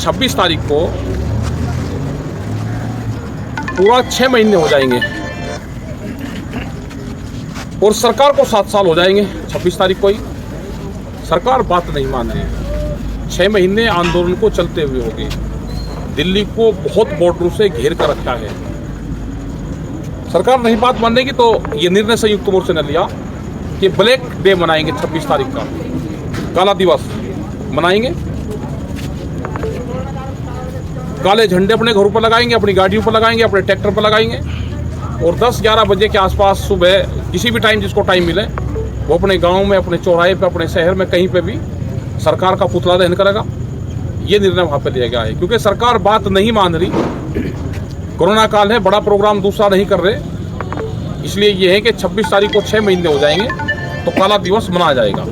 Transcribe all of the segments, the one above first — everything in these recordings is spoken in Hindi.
26 तारीख को पूरा 6 महीने हो जाएंगे और सरकार को 7 साल हो जाएंगे 26 तारीख को ही। सरकार बात नहीं मान रही। 6 महीने आंदोलन को चलते हुए हो गए। दिल्ली को बहुत बॉर्डरों से घेर कर रखा है। सरकार नहीं बात मानेगी तो ये निर्णय संयुक्त मोर्चे ने लिया कि ब्लैक डे मनाएंगे। 26 तारीख का काला दिवस मनाएंगे। काले झंडे अपने घरों पर लगाएंगे, अपनी गाड़ियों पर लगाएंगे, अपने ट्रैक्टर पर लगाएंगे और 10-11 बजे के आसपास सुबह किसी भी टाइम जिसको टाइम मिले वो अपने गांव में, अपने चौराहे पे, अपने शहर में कहीं पे भी सरकार का पुतला दहन करेगा। ये निर्णय वहाँ पे लिया गया है क्योंकि सरकार बात नहीं मान रही। कोरोना काल है, बड़ा प्रोग्राम दूसरा नहीं कर रहे, इसलिए ये है कि 26 तारीख को 6 महीने हो जाएंगे तो काला दिवस मनाया जाएगा।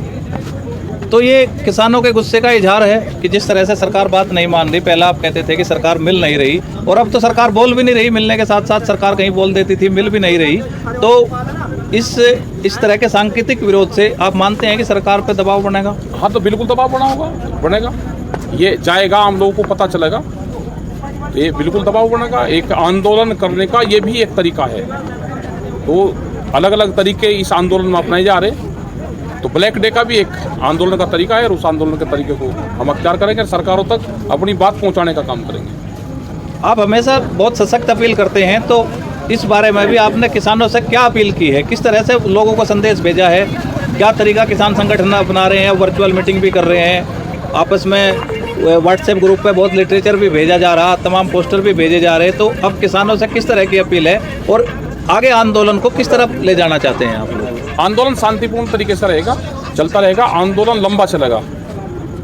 तो ये किसानों के गुस्से का इजहार है कि जिस तरह से सरकार बात नहीं मान रही। पहला आप कहते थे कि सरकार मिल नहीं रही और अब तो सरकार बोल भी नहीं रही। मिलने के साथ साथ सरकार कहीं बोल देती थी, मिल भी नहीं रही। तो इस तरह के सांकेतिक विरोध से आप मानते हैं कि सरकार पर दबाव बनेगा? हाँ, तो बिल्कुल दबाव बनेगा। ये जाएगा, आम लोगों को पता चलेगा, ये बिल्कुल दबाव बनेगा। एक आंदोलन करने का ये भी एक तरीका है। तो अलग अलग तरीके इस आंदोलन में अपनाए जा रहे। तो ब्लैक डे का भी एक आंदोलन का तरीका है और उस आंदोलन के तरीके को हम अख्तियार करेंगे, सरकारों तक अपनी बात पहुंचाने का काम करेंगे। आप हमेशा बहुत सशक्त अपील करते हैं, तो इस बारे में भी आपने किसानों से क्या अपील की है? किस तरह से लोगों को संदेश भेजा है? क्या तरीका किसान संगठन अपना रहे हैं? वर्चुअल मीटिंग भी कर रहे हैं, आपस में व्हाट्सएप ग्रुप पे बहुत लिटरेचर भी भेजा जा रहा, तमाम पोस्टर भी भेजे जा रहे हैं। तो अब किसानों से किस तरह की अपील है और आगे आंदोलन को किस तरफ ले जाना चाहते हैं आप लोग? आंदोलन शांतिपूर्ण तरीके से रहेगा, चलता रहेगा। आंदोलन लंबा चलेगा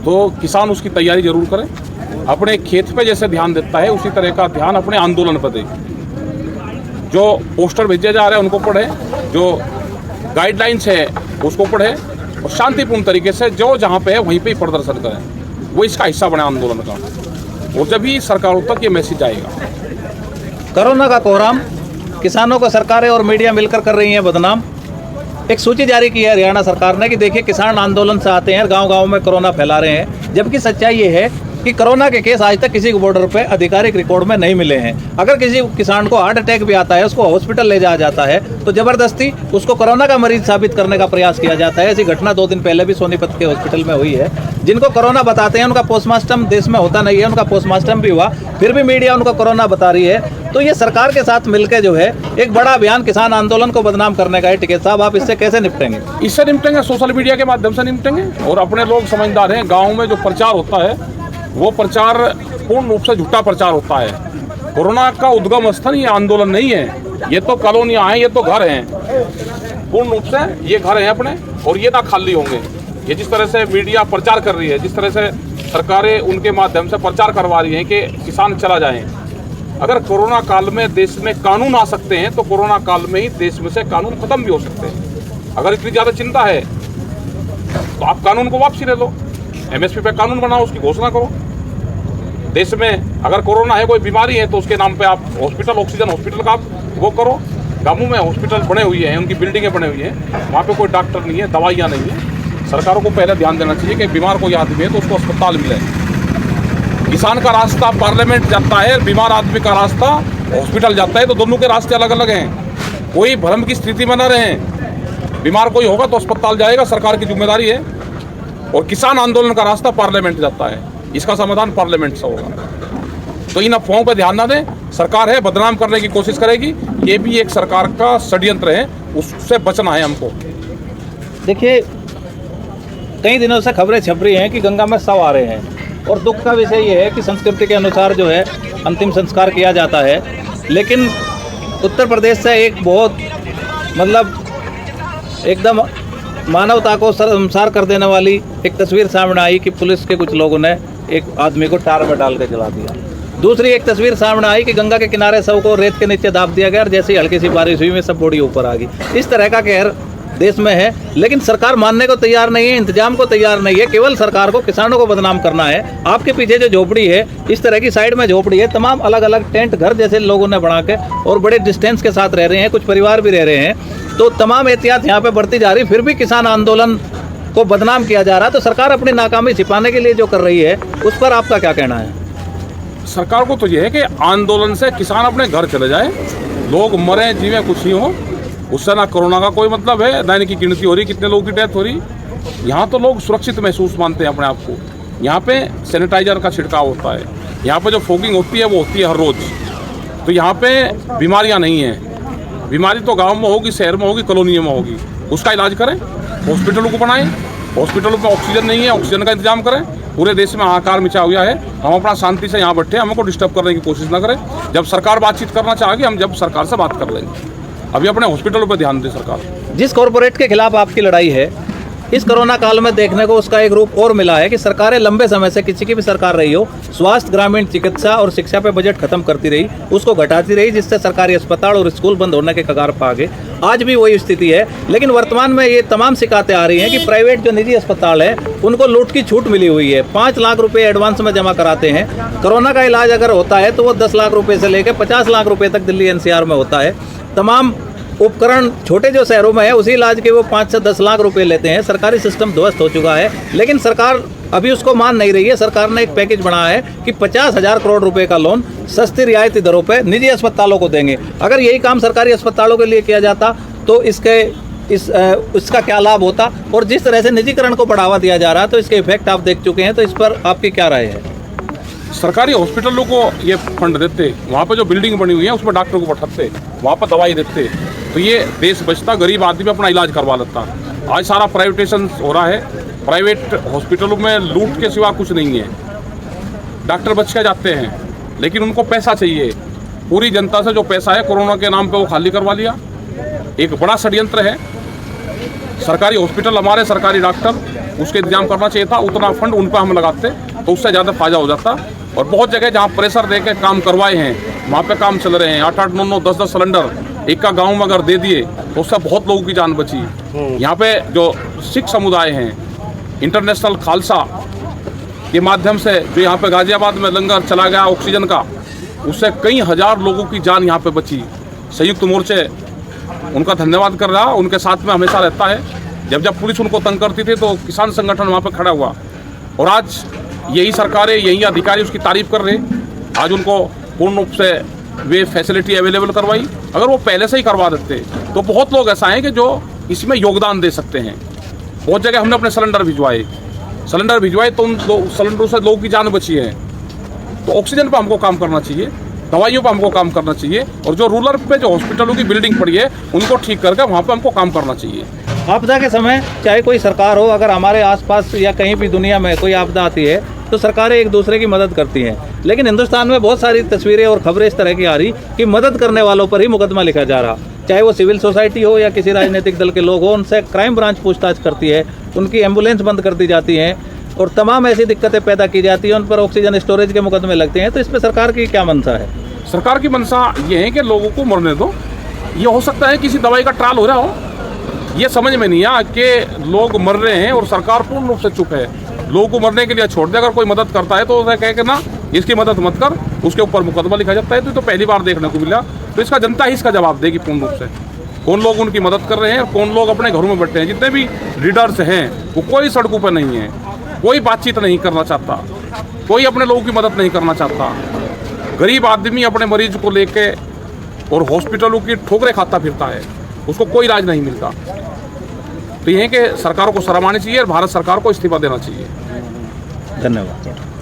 तो किसान उसकी तैयारी जरूर करें। अपने खेत पे जैसे ध्यान देता है उसी तरह का ध्यान अपने आंदोलन पर दे। जो पोस्टर भेजे जा रहे हैं उनको पढ़े, जो गाइडलाइंस है उसको पढ़े और शांतिपूर्ण तरीके से जो जहाँ पे है वहीं पे ही प्रदर्शन करें। वो इसका हिस्सा बने आंदोलन का और जब भी सरकारों तक ये मैसेज आएगा। कोरोना का कोहराम किसानों को सरकारें और मीडिया मिलकर कर रही हैं बदनाम। एक सूची जारी की है हरियाणा सरकार ने कि देखिए किसान आंदोलन से आते हैं, गांव-गांव में कोरोना फैला रहे हैं, जबकि सच्चाई ये है कि कोरोना के केस आज तक किसी बॉर्डर पे आधिकारिक रिकॉर्ड में नहीं मिले हैं। अगर किसी किसान को हार्ट अटैक भी आता है, उसको हॉस्पिटल ले जाया जाता है तो जबरदस्ती उसको कोरोना का मरीज साबित करने का प्रयास किया जाता है। ऐसी घटना 2 दिन पहले भी सोनीपत के हॉस्पिटल में हुई है। जिनको कोरोना बताते हैं उनका पोस्टमार्टम देश में होता नहीं है, उनका पोस्टमार्टम भी हुआ, फिर भी मीडिया उनको कोरोना बता रही है। तो ये सरकार के साथ मिलकर जो है एक बड़ा अभियान किसान आंदोलन को बदनाम करने का है। टिकैत साहब, आप इससे कैसे निपटेंगे? इससे निपटेंगे, सोशल मीडिया के माध्यम से निपटेंगे। और अपने लोग समझदार हैं, गाँव में जो प्रचार होता है वो प्रचार पूर्ण रूप से झूठा प्रचार होता है। कोरोना का उद्गम स्थल ये आंदोलन नहीं है, ये तो कॉलोनियाँ हैं, ये तो घर हैं। पूर्ण रूप से ये घर हैं अपने और ये ना खाली होंगे। ये जिस तरह से मीडिया प्रचार कर रही है, जिस तरह से सरकारें उनके माध्यम से प्रचार करवा रही हैं कि किसान चला जाएं। अगर कोरोना काल में देश में कानून आ सकते हैं तो कोरोना काल में ही देश में से कानून खत्म भी हो सकते हैं। अगर इतनी ज़्यादा चिंता है तो आप कानून को वापसी ले लो, MSP पे कानून बनाओ, उसकी घोषणा करो। देश में अगर कोरोना है, कोई बीमारी है तो उसके नाम पे आप हॉस्पिटल, ऑक्सीजन हॉस्पिटल का आप वो करो। गाँवों में हॉस्पिटल बने हुए हैं, उनकी बिल्डिंगें बने हुई हैं, वहाँ पे कोई डॉक्टर नहीं है, दवाइयाँ नहीं है। सरकारों को पहले ध्यान देना चाहिए कि बीमार कोई आदमी है तो उसको अस्पताल मिले। किसान का रास्ता पार्लियामेंट जाता है, बीमार आदमी का रास्ता हॉस्पिटल जाता है, तो दोनों के रास्ते अलग अलग हैं। कोई भ्रम की स्थिति में न रहें। बीमार कोई होगा तो अस्पताल जाएगा, सरकार की जिम्मेदारी है। और किसान आंदोलन का रास्ता पार्लियामेंट जाता है, इसका समाधान पार्लियामेंट से होगा। तो इन अफवाहों पर ध्यान न दें। सरकार है, बदनाम करने की कोशिश करेगी, ये भी एक सरकार का षड्यंत्र है, उससे बचना है हमको। देखिए, कई दिनों से खबरें छप रही हैं कि गंगा में शव आ रहे हैं और दुख का विषय ये है कि संस्कृति के अनुसार जो है अंतिम संस्कार किया जाता है। लेकिन उत्तर प्रदेश से एक बहुत एकदम मानवता को शर्मसार कर देने वाली एक तस्वीर सामने आई कि पुलिस के कुछ लोगों ने एक आदमी को टार में डाल के जला दिया। दूसरी एक तस्वीर सामने आई कि गंगा के किनारे शव को रेत के नीचे दाब दिया गया और जैसे ही हल्की सी बारिश हुई में सब बॉडी ऊपर आ गई। इस तरह का कहर देश में है, लेकिन सरकार मानने को तैयार नहीं है, इंतजाम को तैयार नहीं है। केवल सरकार को किसानों को बदनाम करना है। आपके पीछे जो झोपड़ी है, इस तरह की साइड में झोपड़ी है, तमाम अलग अलग टेंट घर जैसे लोगों ने बना के और बड़े डिस्टेंस के साथ रह रहे हैं, कुछ परिवार भी रह रहे हैं। तो तमाम एहतियात यहाँ पे बढ़ती जा रही, फिर भी किसान आंदोलन को बदनाम किया जा रहा। तो सरकार अपनी नाकामी छिपाने के लिए जो कर रही है उस पर आपका क्या कहना है? सरकार को तो ये है कि आंदोलन से किसान अपने घर चले जाए, लोग मरे जीवे कुछ ही हो, उससे ना कोरोना का कोई मतलब है, ना इनकी गिनती हो रही कितने लोगों की डेथ हो रही। यहाँ तो लोग सुरक्षित महसूस मानते हैं अपने आप को। यहाँ पे सैनिटाइजर का छिड़काव होता है, यहाँ पे जो फॉगिंग होती है वो होती है हर रोज़। तो यहाँ पे बीमारियाँ नहीं हैं। बीमारी तो गाँव में होगी, शहर में होगी, कॉलोनी में होगी, उसका इलाज करें, हॉस्पिटलों को बनाएं। हॉस्पिटलों में ऑक्सीजन नहीं है, ऑक्सीजन का इंतजाम करें। पूरे देश में हाहाकार मचा हुआ है, हम अपना शांति से यहाँ बैठे, हमको डिस्टर्ब करने की कोशिश ना करें। जब सरकार बातचीत करना चाहेगी, हम जब सरकार से बात कर लेंगे। अभी अपने हॉस्पिटलों पर ध्यान दे सरकार। जिस कॉरपोरेट के खिलाफ आपकी लड़ाई है, इस कोरोना काल में देखने को उसका एक रूप और मिला है कि सरकारें लंबे समय से, किसी की भी सरकार रही हो, स्वास्थ्य, ग्रामीण चिकित्सा और शिक्षा पे बजट खत्म करती रही, उसको घटाती रही, जिससे सरकारी अस्पताल और स्कूल बंद होने के कगार पर आ गए। आज भी वही स्थिति है, लेकिन वर्तमान में ये तमाम शिकायतें आ रही हैं कि प्राइवेट जो निजी अस्पताल है उनको लूट की छूट मिली हुई है। 5 लाख रुपए एडवांस में जमा कराते हैं। कोरोना का इलाज अगर होता है तो वो 10 लाख रुपए से लेकर 50 लाख रुपए तक दिल्ली NCR में होता है। तमाम उपकरण छोटे जो शहरों में है उसी इलाज के वो 5 से 10 लाख रुपए लेते हैं। सरकारी सिस्टम ध्वस्त हो चुका है, लेकिन सरकार अभी उसको मान नहीं रही है। सरकार ने एक पैकेज बनाया है कि 50,000 करोड़ रुपए का लोन सस्ती रियायती दरों पे निजी अस्पतालों को देंगे। अगर यही काम सरकारी अस्पतालों के लिए किया जाता तो इसका क्या लाभ होता, और जिस तरह से निजीकरण को बढ़ावा दिया जा रहा है तो इसके इफेक्ट आप देख चुके हैं। तो इस पर आपकी क्या राय है? सरकारी हॉस्पिटलों को ये फंड देते, वहाँ पे जो बिल्डिंग बनी हुई है उसमें डॉक्टरों को बैठाते, वहाँ पर दवाई देते, तो ये देश बचता, गरीब आदमी अपना इलाज करवा लेता। आज सारा प्राइवेटेशन हो रहा है, प्राइवेट हॉस्पिटलों में लूट के सिवा कुछ नहीं है। डॉक्टर बच के जाते हैं, लेकिन उनको पैसा चाहिए। पूरी जनता से जो पैसा है कोरोना के नाम पे वो खाली करवा लिया। एक बड़ा षड्यंत्र है। सरकारी हॉस्पिटल, हमारे सरकारी डॉक्टर, उसके इंतजाम करना चाहिए था। उतना फंड उन पर हम लगाते तो उससे ज़्यादा फायदा हो जाता। और बहुत जगह जहाँ प्रेशर दे के काम करवाए हैं वहाँ पे काम चल रहे हैं। 8-8, 9-9, 10-10 सिलेंडर एक का गांव में अगर दे दिए तो उससे बहुत लोगों की जान बची। यहाँ पे जो सिख समुदाय हैं, इंटरनेशनल खालसा के माध्यम से जो यहाँ पे गाजियाबाद में लंगर चला गया ऑक्सीजन का, उससे कई हजार लोगों की जान यहाँ पे बची। संयुक्त मोर्चे उनका धन्यवाद कर रहा, उनके साथ में हमेशा रहता है। जब पुलिस उनको तंग करती थी तो किसान संगठन वहाँ पे खड़ा हुआ, और आज यही सरकारें, यही अधिकारी उसकी तारीफ कर रहे। आज उनको पूर्ण रूप से वे फैसिलिटी अवेलेबल करवाई। अगर वो पहले से ही करवा देते तो बहुत लोग ऐसा हैं कि जो इसमें योगदान दे सकते हैं। बहुत जगह हमने अपने सिलेंडर भिजवाए तो उन सिलेंडरों से लोगों की जान बची है। तो ऑक्सीजन पर हमको काम करना चाहिए, दवाइयों पर हमको काम करना चाहिए, और जो रूरल पे जो हॉस्पिटलों की बिल्डिंग पड़ी है उनको ठीक करके वहाँ पर हमको काम करना चाहिए। आपदा के समय चाहे कोई सरकार हो, अगर हमारे आसपास या कहीं भी दुनिया में कोई आपदा आती है तो सरकारें एक दूसरे की मदद करती हैं। लेकिन हिंदुस्तान में बहुत सारी तस्वीरें और खबरें इस तरह की आ रही कि मदद करने वालों पर ही मुकदमा लिखा जा रहा, चाहे वो सिविल सोसाइटी हो या किसी राजनीतिक दल के लोग हो। उनसे क्राइम ब्रांच पूछताछ करती है, उनकी एम्बुलेंस बंद कर दी जाती हैं और तमाम ऐसी दिक्कतें पैदा की जाती हैं। उन पर ऑक्सीजन स्टोरेज के मुकदमे लगते हैं। तो इस पर सरकार की क्या मंशा है? सरकार की मंशा ये है कि लोगों को मरने दो। ये हो सकता है किसी दवाई का ट्रायल हो रहा हो, ये समझ में नहीं आया कि लोग मर रहे हैं और सरकार पूर्ण रूप से चुप है। लोगों को मरने के लिए छोड़ दे। अगर कोई मदद करता है तो उसे कहे कि ना इसकी मदद मत कर, उसके ऊपर मुकदमा लिखा जाता है। तो पहली बार देखने को मिला। तो इसका जनता ही इसका जवाब देगी पूर्ण रूप से, कौन लोग उनकी मदद कर रहे हैं और कौन लोग अपने घरों में बैठे हैं। जितने भी लीडर्स हैं वो कोई सड़कों पर नहीं है, कोई बातचीत नहीं करना चाहता, कोई अपने लोगों की मदद नहीं करना चाहता। गरीब आदमी अपने मरीज को लेके और हॉस्पिटलों की ठोकरें खाता फिरता है, उसको कोई इलाज नहीं मिलता। तो ये है कि सरकारों को शर्म आनी चाहिए और भारत सरकार को इस्तीफा देना चाहिए। धन्यवाद।